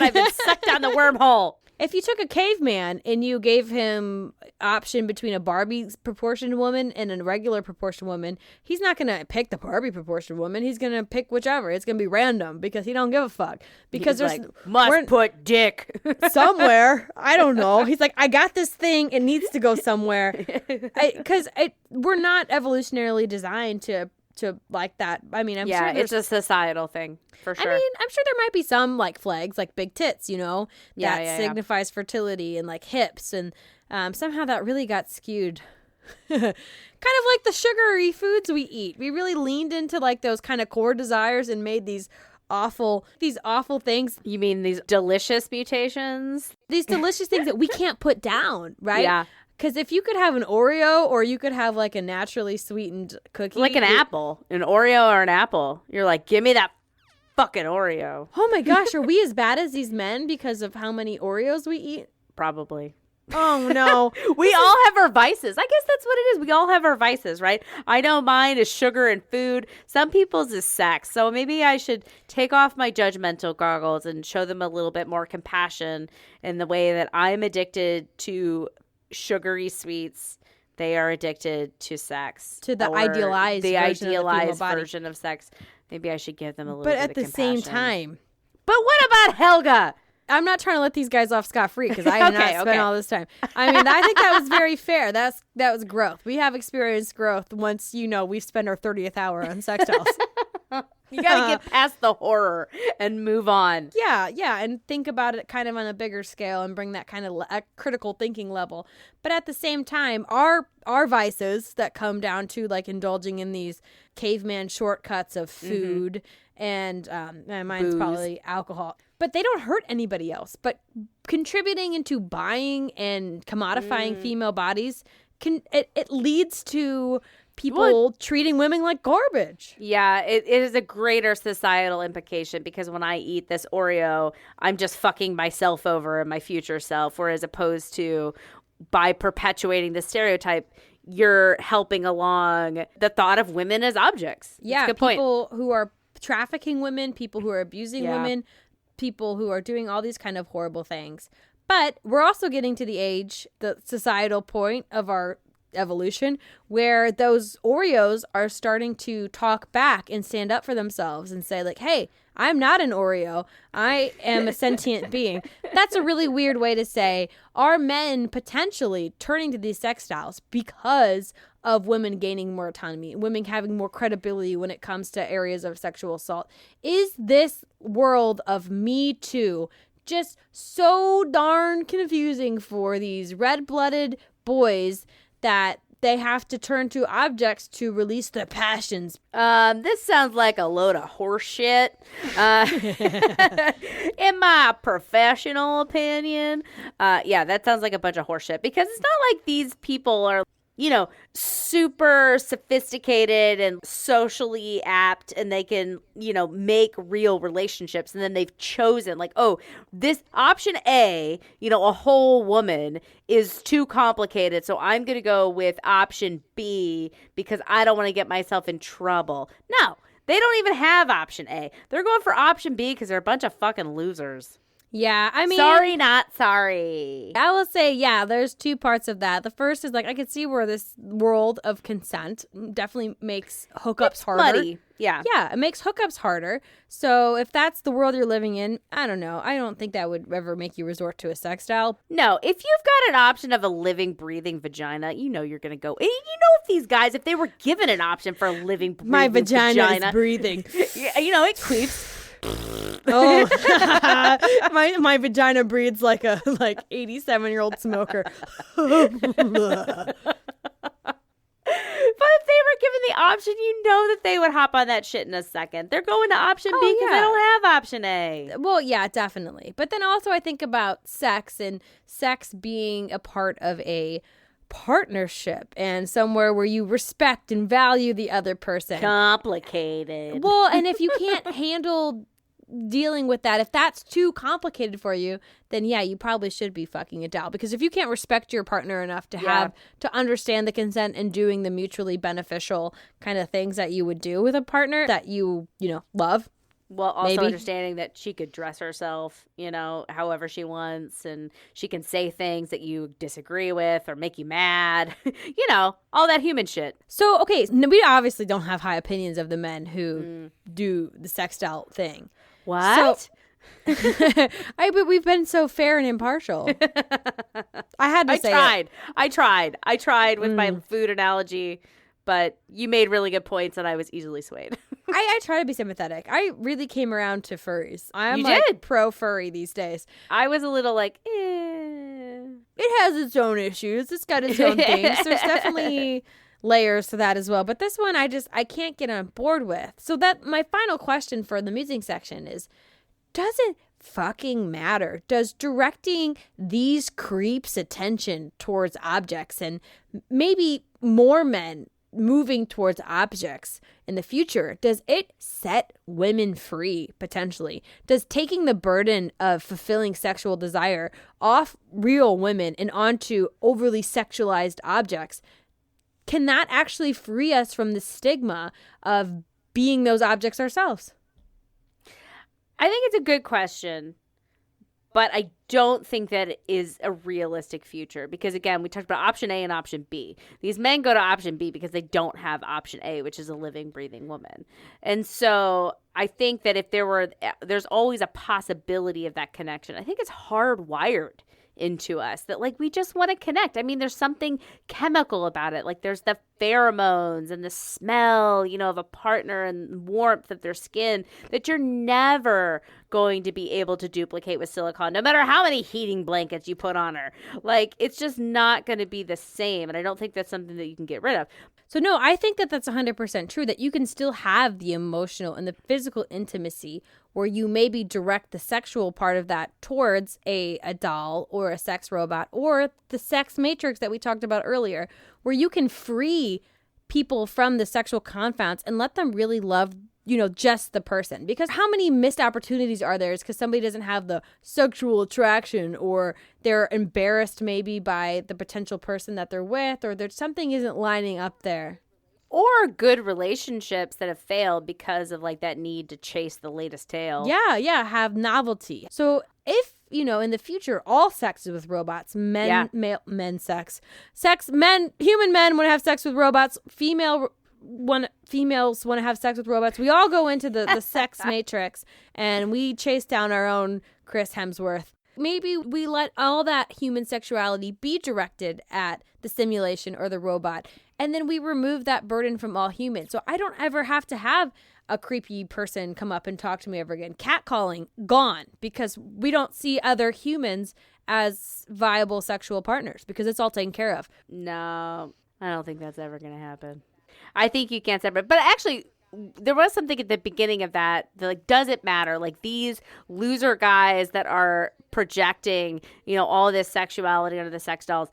I've been sucked down the wormhole. If you took a caveman and you gave him option between a Barbie proportioned woman and a regular proportioned woman, he's not going to pick the Barbie proportioned woman. He's going to pick whichever. It's going to be random because he don't give a fuck. Because He's there's like, must put dick. somewhere. I don't know. He's like, I got this thing. It needs to go somewhere. Because we're not evolutionarily designed to like that. I mean, I'm sure it's a societal thing for sure. I mean, I'm sure there might be some like flags, like big tits, you know, that Yeah. signifies fertility, and like hips, and somehow that really got skewed. Kind of like the sugary foods we eat. We really leaned into like those kind of core desires and made these awful things, You mean these delicious mutations? these delicious things that we can't put down, right? Yeah. Because if you could have an Oreo, or you could have like a naturally sweetened cookie, Like an apple, an Oreo or an apple. You're like, give me that fucking Oreo. Oh my gosh, are we as bad as these men because of how many Oreos we eat? Probably. Oh no. We all have our vices. I guess that's what it is. We all have our vices, right? I know mine is sugar and food. Some people's is sex. So maybe I should take off my judgmental goggles and show them a little bit more compassion in the way that I'm addicted to sugary sweets. They are addicted to sex. To the or idealized the version of the female idealized body. version of sex. Maybe I should give them a little But bit at of the compassion. same time, But what about Helga? I'm not trying to let these guys off scot-free because I have Okay, not spent okay. all this time. I mean, I think that was very fair. That was growth. We have experienced growth once, we spend our 30th hour on sex dolls. You got to get past the horror and move on. Yeah, and think about it kind of on a bigger scale and bring that kind of critical thinking level. But at the same time, our vices that come down to like indulging in these caveman shortcuts of food and mine's Booze. probably alcohol. But they don't hurt anybody else. But contributing into buying and commodifying female bodies it leads to people treating women like garbage. Yeah, it is a greater societal implication because when I eat this Oreo, I'm just fucking myself over and my future self, whereas opposed to by perpetuating the stereotype, you're helping along the thought of women as objects. Yeah, That's a good point. people who are trafficking women, people who are abusing Yeah. women, people who are doing all these kind of horrible things. But we're also getting to the age, the societal point of our evolution, where those Oreos are starting to talk back and stand up for themselves and say like, hey, I'm not an Oreo. I am a sentient being. That's a really weird way to say, are men potentially turning to these sex dolls because of women gaining more autonomy, women having more credibility when it comes to areas of sexual assault? Is this world of Me Too just so darn confusing for these red-blooded boys that they have to turn to objects to release their passions? This sounds like a load of horse shit. In my professional opinion, that sounds like a bunch of horse shit because it's not like these people are, super sophisticated and socially apt and they can, make real relationships. And then they've chosen like, oh, this option A, a whole woman is too complicated. So I'm going to go with option B because I don't want to get myself in trouble. No, they don't even have option A. They're going for option B because they're a bunch of fucking losers. Yeah, I mean... Sorry, not sorry. I will say, yeah, there's two parts of that. The first is, like, I could see where this world of consent definitely makes hookups harder. Muddy. Yeah. Yeah, it makes hookups harder. So if that's the world you're living in, I don't know. I don't think that would ever make you resort to a sex doll. No, if you've got an option of a living, breathing vagina, you're going to go. And if these guys, if they were given an option for a living, breathing My vagina is breathing. It creeps. Oh, my vagina breathes like a 87-year-old smoker. But if they were given the option, that they would hop on that shit in a second. They're going to option B because they don't have option A. Well, yeah, definitely. But then also I think about sex and sex being a part of a partnership and somewhere where you respect and value the other person. Complicated. Well, and if you can't handle dealing with that, if that's too complicated for you, then yeah, you probably should be fucking a doll. Because if you can't respect your partner enough to understand the consent and doing the mutually beneficial kind of things that you would do with a partner that you love. Well, also maybe understanding that she could dress herself, however she wants, and she can say things that you disagree with or make you mad, all that human shit. So, okay, we obviously don't have high opinions of the men who do the sex doll thing. What? But we've been so fair and impartial. I had to say I tried with my food analogy, but you made really good points and I was easily swayed. I try to be sympathetic. I really came around to furries. I'm pro furry these days. I was a little like, It has its own issues. It's got its own things. There's definitely layers to that as well. But this one I can't get on board with. So that my final question for the musing section is, does it fucking matter? Does directing these creeps' attention towards objects and maybe more men moving towards objects in the future, does it set women free potentially? Does taking the burden of fulfilling sexual desire off real women and onto overly sexualized objects, can that actually free us from the stigma of being those objects ourselves? I think it's a good question, but I don't think that it is a realistic future because, again, we talked about option A and option B. These men go to option B because they don't have option A, which is a living, breathing woman. And so I think that if there's always a possibility of that connection. I think it's hardwired into us that we just want to connect. I mean, there's something chemical about it. There's the pheromones and the smell, of a partner and warmth of their skin that you're never going to be able to duplicate with silicone, no matter how many heating blankets you put on her. It's just not going to be the same. And I don't think that's something that you can get rid of. So no, I think that that's 100% true, that you can still have the emotional and the physical intimacy where you maybe direct the sexual part of that towards a doll or a sex robot or the sex matrix that we talked about earlier, where you can free people from the sexual confounds and let them really love, just the person. Because how many missed opportunities are there because somebody doesn't have the sexual attraction, or they're embarrassed maybe by the potential person that they're with, or there's something isn't lining up there. Or good relationships that have failed because of that need to chase the latest tail. Yeah, have novelty. So if, in the future, all sex is with robots, human men want to have sex with robots, females want to have sex with robots. We all go into the sex matrix and we chase down our own Chris Hemsworth. Maybe we let all that human sexuality be directed at the simulation or the robot, and then we remove that burden from all humans. So I don't ever have to have a creepy person come up and talk to me ever again. Catcalling, gone, because we don't see other humans as viable sexual partners because it's all taken care of. No, I don't think that's ever going to happen. I think you can't separate. But actually, there was something at the beginning of that, does it matter? These loser guys that are projecting, all this sexuality onto the sex dolls.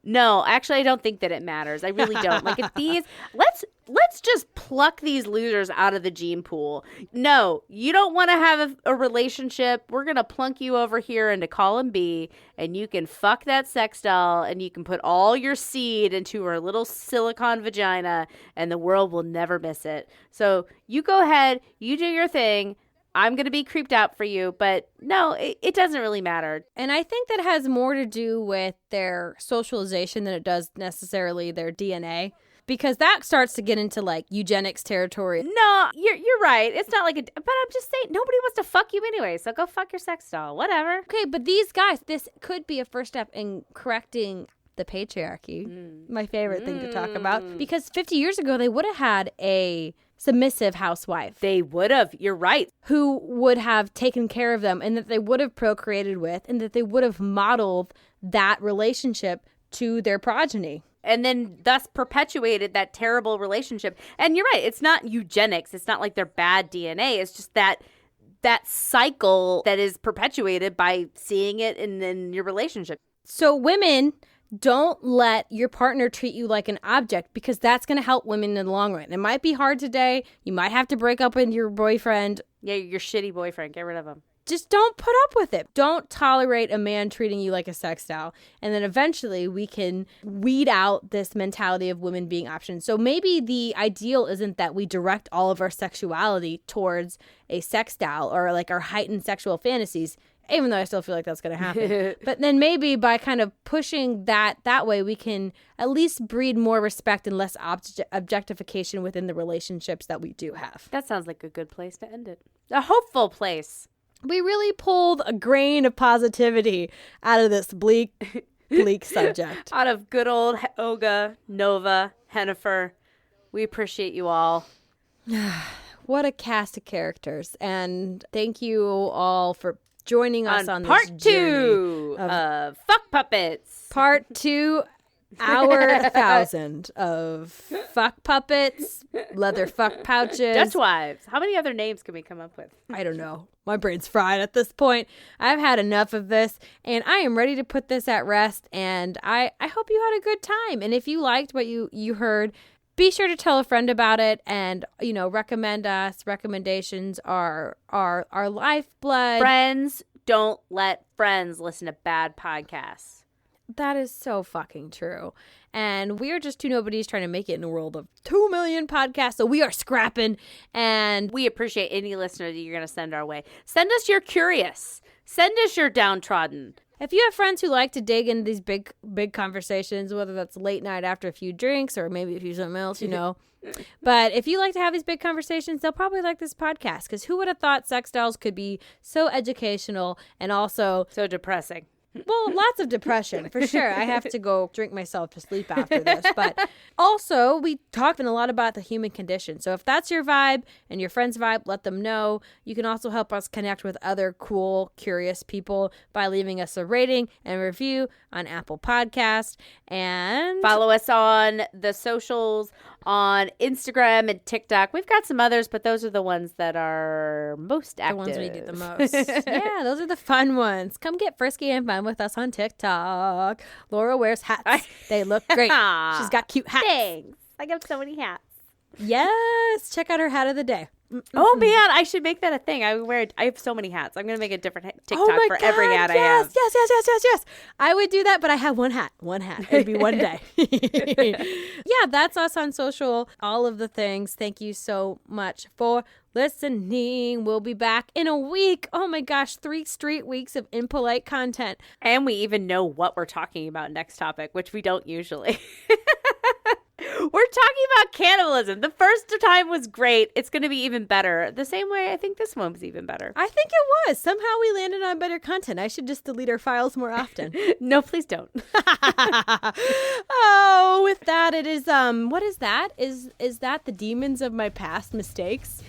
No, actually, I don't think that it matters. I really don't. If these, let's just pluck these losers out of the gene pool. No, you don't want to have a relationship. We're going to plunk you over here into column B, and you can fuck that sex doll, and you can put all your seed into her little silicone vagina, and the world will never miss it. So you go ahead, you do your thing. I'm going to be creeped out for you, but no, it doesn't really matter. And I think that has more to do with their socialization than it does necessarily their DNA, because that starts to get into eugenics territory. No, you're right. It's not but I'm just saying, nobody wants to fuck you anyway, so go fuck your sex doll, whatever. Okay, but these guys, this could be a first step in correcting the patriarchy, my favorite thing to talk about, because 50 years ago, they would have had a submissive housewife. They would have. You're right. Who would have taken care of them and that they would have procreated with and that they would have modeled that relationship to their progeny. And then thus perpetuated that terrible relationship. And you're right. It's not eugenics. It's not they're bad DNA. It's just that cycle that is perpetuated by seeing it in your relationship. So women Don't let your partner treat you like an object, because that's going to help women in the long run. It might be hard today. You might have to break up with your boyfriend. Yeah, your shitty boyfriend. Get rid of him. Just don't put up with it. Don't tolerate a man treating you like a sex doll. And then eventually we can weed out this mentality of women being options. So maybe the ideal isn't that we direct all of our sexuality towards a sex doll or like our heightened sexual fantasies, even though I still feel like that's going to happen. But then maybe by kind of pushing that way, we can at least breed more respect and less objectification within the relationships that we do have. That sounds like a good place to end it. A hopeful place. We really pulled a grain of positivity out of this bleak subject. Out of good old Olga, Nova, Hennifer. We appreciate you all. What a cast of characters. And thank you all for joining us on this part 2 of Fuck Puppets. Part 2, our 1,000 of fuck puppets, leather fuck pouches. Dutch wives. How many other names can we come up with? I don't know. My brain's fried at this point. I've had enough of this, and I am ready to put this at rest, and I hope you had a good time. And if you liked what you heard, be sure to tell a friend about it, and, recommend us. Recommendations are our lifeblood. Friends, don't let friends listen to bad podcasts. That is so fucking true. And we are just two nobodies trying to make it in a world of 2 million podcasts. So we are scrapping, and we appreciate any listener that you're going to send our way. Send us your curious. Send us your downtrodden. If you have friends who like to dig into these big conversations, whether that's late night after a few drinks or maybe if you something else, But if you like to have these big conversations, they'll probably like this podcast, because who would have thought sex dolls could be so educational and also so depressing? Well, lots of depression, for sure. I have to go drink myself to sleep after this. But also, we talked a lot about the human condition. So if that's your vibe and your friend's vibe, let them know. You can also help us connect with other cool, curious people by leaving us a rating and review on Apple Podcast. And follow us on the socials, on Instagram and TikTok. We've got some others, but those are the ones that are most active. The ones we do the most. Yeah, those are the fun ones. Come get frisky and fun with us on TikTok. Laura wears hats. They look great. She's got cute hats. Thanks. I got so many hats. Yes. Check out her hat of the day. Oh man, I should make that a thing. I have so many hats. I'm gonna make a different TikTok for every hat I have. Yes. I would do that, but I have one hat. It'd be one day. Yeah, that's us on social. All of the things. Thank you so much for listening. We'll be back in a week. Oh my gosh, 3 straight weeks of impolite content. And we even know what we're talking about next topic, which we don't usually. We're talking about cannibalism. The first time was great. It's going to be even better. The same way I think this one was even better. I think it was. Somehow we landed on better content. I should just delete our files more often. No, please don't. Oh, with that, it is, what is that? Is that the demons of my past mistakes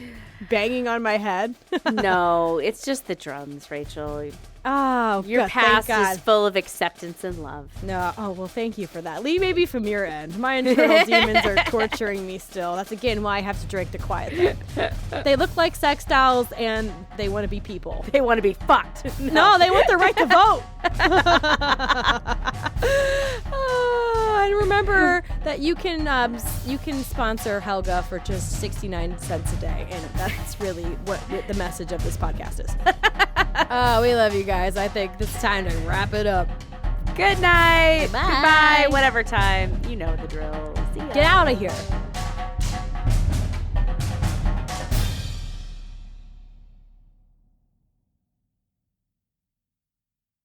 banging on my head? No, it's just the drums, Rachel. Oh, your past is full of acceptance and love. No, oh, well, thank you for that. Lee, maybe from your end. My internal demons are torturing me still. That's, again, why I have to drink to quiet them. They look like sex dolls, and they want to be people. They want to be fucked. No, they want the right to vote. And remember that you can sponsor Helga for just 69 cents a day, and that's really what the message of this podcast is. We love you guys. I think it's time to wrap it up. Good night. Bye. Goodbye. Whatever time. You know the drill. See ya. Get out of here.